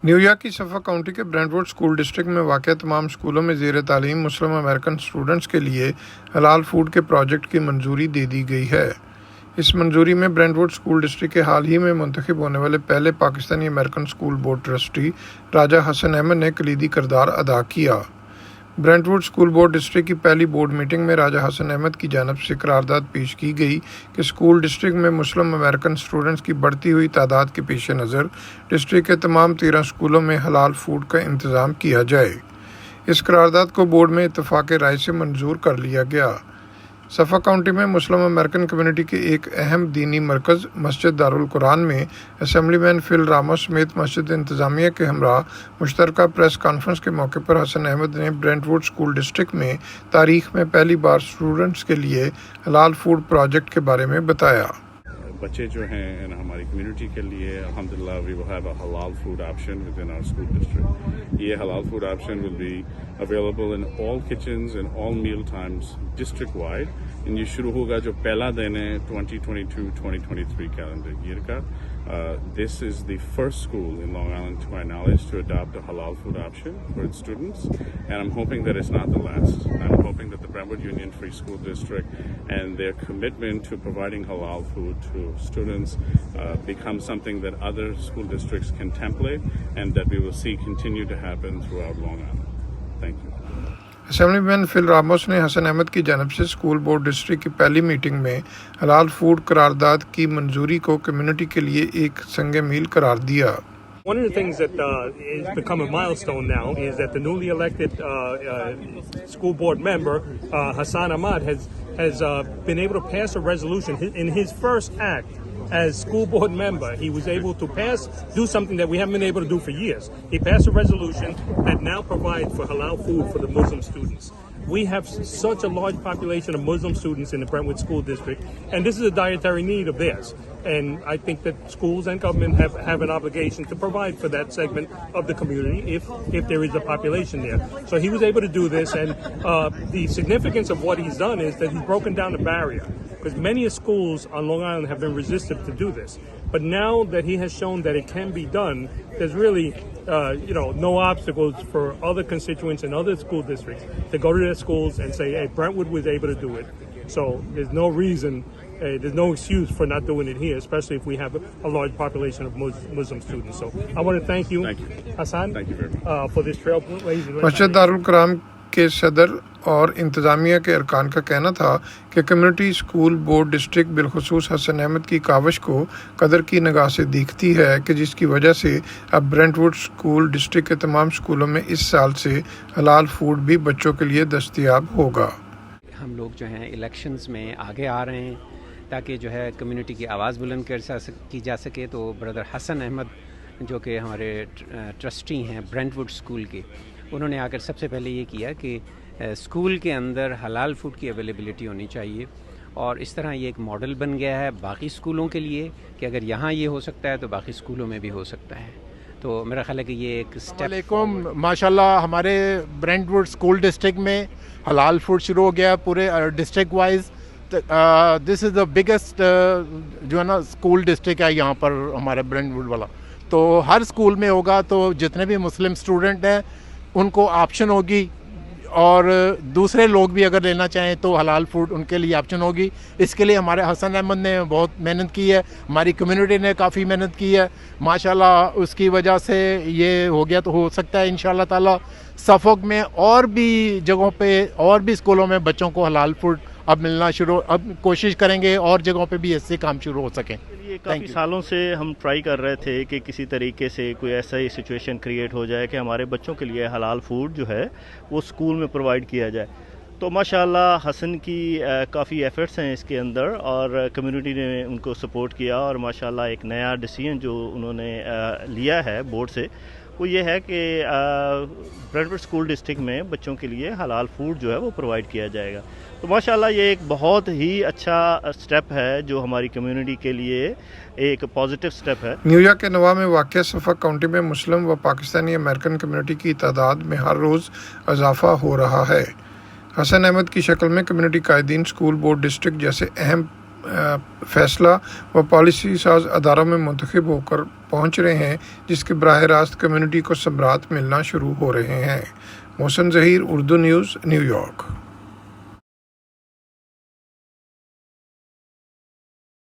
New York की सफ़ा county के ब्रेंटवुड स्कूल डिस्ट्रिक्ट में वाक़ तमाम स्कूलों में ज़ेर तालीम मुस्लिम अमेरिकन स्टूडेंट्स के लिए हलाल फूड के प्रोजेक्ट की मंजूरी दे दी गई है। इस मंजूरी में ब्रेंटवुड स्कूल डिस्ट्रिक्ट के हाल ही में मुंतखब होने वाले पहले Pakistani American school board trustee Raja Hasan Ahmad ने कलीदी किरदार अदा किया। ब्रेंटवुड स्कूल बोर्ड डिस्ट्रिक्ट की पहली बोर्ड मीटिंग में राजा हसन अहमद की जानिब से करारदाद पेश की गई कि स्कूल डिस्ट्रिक्ट में मुस्लिम अमेरिकन स्टूडेंट्स की बढ़ती हुई तादाद के पेश नज़र डिस्ट्रिक्ट के तमाम 13 स्कूलों में हलाल फूड का इंतज़ाम किया जाए। इस करारदाद को बोर्ड में इत्तफाक राय से मंजूर कर लिया गया। सफ़ा काउंटी में मुस्लिम अमेरिकन कम्युनिटी के एक अहम दीनी मरकज़ मस्जिद दारुल कुरान में असम्बलीमैन फिल रामोस समेत मस्जिद इंतज़ामिया के हमरा मुश्तरका प्रेस कॉन्फ्रेंस के मौके पर हसन अहमद ने ब्रेंटवुड स्कूल डिस्ट्रिक्ट में तारीख में पहली बार स्टूडेंट्स के लिए हलाल फूड प्रोजेक्ट के बारे में बताया। बच्चे जो हैं हमारी कम्युनिटी के लिए अल्हम्दुलिल्लाह we will have a halal food option within our school district. ये halal food option will be available in all kitchens in all meal times district wide. ये शुरू होगा जो पहला दिन है 2022-2023 कैलेंडर ईयर का। This is the first school in Long Island, to my knowledge, to adopt a halal food option for its students, and I'm hoping that it's not the last. I'm hoping that the Brentwood Union Free School District and their commitment to providing halal food to students becomes something that other school districts can template, and that we will see continue to happen throughout Long Island. Thank you. Assemblyman Phil Ramos ने हसन अहमद की जानिब से school board district की पहली meeting में हलाल food करारदाद की मंजूरी को कम्युनिटी के लिए एक संग मील करार दिया। One of the things that has become a milestone now is that the newly elected school board member, Hassan Ahmed, has been able to pass a resolution in his first act as school board member. He was able to do something that we haven't been able to do for years. He passed a resolution that now provides for halal food for the Muslim students. We have such a large population of Muslim students in the Brentwood School District, and this is a dietary need of theirs. And I think that schools and government have an obligation to provide for that segment of the community if there is a population there. So he was able to do this, and the significance of what he's done is that he's broken down the barrier, because many schools on Long Island have been resistant to do this. But now that he has shown that it can be done, there's really no obstacles for other constituents in other school districts to go to their schools and say, hey, Brentwood was able to do it. So there's no reason, there's no excuse for not doing it here, especially if we have a large population of Muslim students. So I want to thank you. Hassan, thank you very much. For this trailblazing. मस्जिद दारुल कुरान के सदर और इंतज़ामिया के अरकान का कहना था कि कम्युनिटी स्कूल बोर्ड डिस्ट्रिक्ट बिलखुसूस हसन अहमद की काविश को कदर की निगाह से देखती है कि जिसकी वजह से अब ब्रेंटवुड स्कूल डिस्ट्रिक्ट के तमाम स्कूलों में इस साल से हलाल फूड भी बच्चों के लिए दस्तयाब होगा। हम लोग जो हैं इलेक्शंस में आगे आ रहे हैं ताकि जो है कम्युनिटी की आवाज़ बुलंद की जा सके। तो ब्रदर हसन अहमद जो कि हमारे ट्रस्टी हैं ब्रेंटवुड स्कूल के, उन्होंने आकर सबसे पहले ये किया कि स्कूल के अंदर हलाल फूड की अवेलेबिलिटी होनी चाहिए, और इस तरह ये एक मॉडल बन गया है बाकी स्कूलों के लिए कि अगर यहाँ ये हो सकता है तो बाकी स्कूलों में भी हो सकता है। तो मेरा ख्याल है कि ये एक स्टेप। माशाल्लाह हमारे ब्रेंटवुड स्कूल डिस्ट्रिक्ट में हलाल फूड शुरू हो गया पूरे district wise. This is the biggest जो है ना स्कूल डिस्ट्रिक्ट है यहाँ पर हमारे ब्रेंटवुड वाला। तो हर स्कूल में होगा, तो जितने भी मुस्लिम स्टूडेंट हैं उनको ऑप्शन होगी, और दूसरे लोग भी अगर लेना चाहें तो हलाल फूड उनके लिए ऑप्शन होगी। इसके लिए हमारे हसन अहमद ने बहुत मेहनत की है, हमारी कम्युनिटी ने काफ़ी मेहनत की है माशाल्लाह। उसकी वजह से ये हो गया, तो हो सकता है इंशाल्लाह ताला सफोक में और भी जगहों पे और भी स्कूलों में बच्चों को हलाल फूड अब मिलना शुरू, अब कोशिश करेंगे और जगहों पे भी ऐसे काम शुरू हो सकें। ये काफ़ी सालों से हम ट्राई कर रहे थे कि किसी तरीके से कोई ऐसा ही सिचुएशन क्रिएट हो जाए कि हमारे बच्चों के लिए हलाल फूड जो है वो स्कूल में प्रोवाइड किया जाए। तो माशाल्लाह हसन की काफ़ी एफर्ट्स हैं इसके अंदर, और कम्युनिटी ने उनको सपोर्ट किया, और माशाल्लाह एक नया डिसीजन जो उन्होंने लिया है बोर्ड से वो ये है कि ब्रेंटवुड स्कूल डिस्ट्रिक्ट में बच्चों के लिए हलाल फूड जो है वो प्रोवाइड किया जाएगा। तो माशाल्लाह ये एक बहुत ही अच्छा स्टेप है जो हमारी कम्युनिटी के लिए एक पॉजिटिव स्टेप है। न्यूयॉर्क के नवा में वाक़ सफ़ा काउंटी में मुस्लिम व पाकिस्तानी अमेरिकन कम्युनिटी की तादाद में हर रोज़ इजाफा हो रहा है। हसन अहमद की शक्ल में कम्युनिटी कायदीन स्कूल बोर्ड डिस्ट्रिक्ट जैसे अहम फैसला व पॉलिसी साज अदारों में मुंतखब होकर पहुँच रहे हैं, जिसके बराह रास्त कम्युनिटी को सबरात मिलना शुरू हो रहे हैं। Mohsin Zaheer, Urdu news, New York.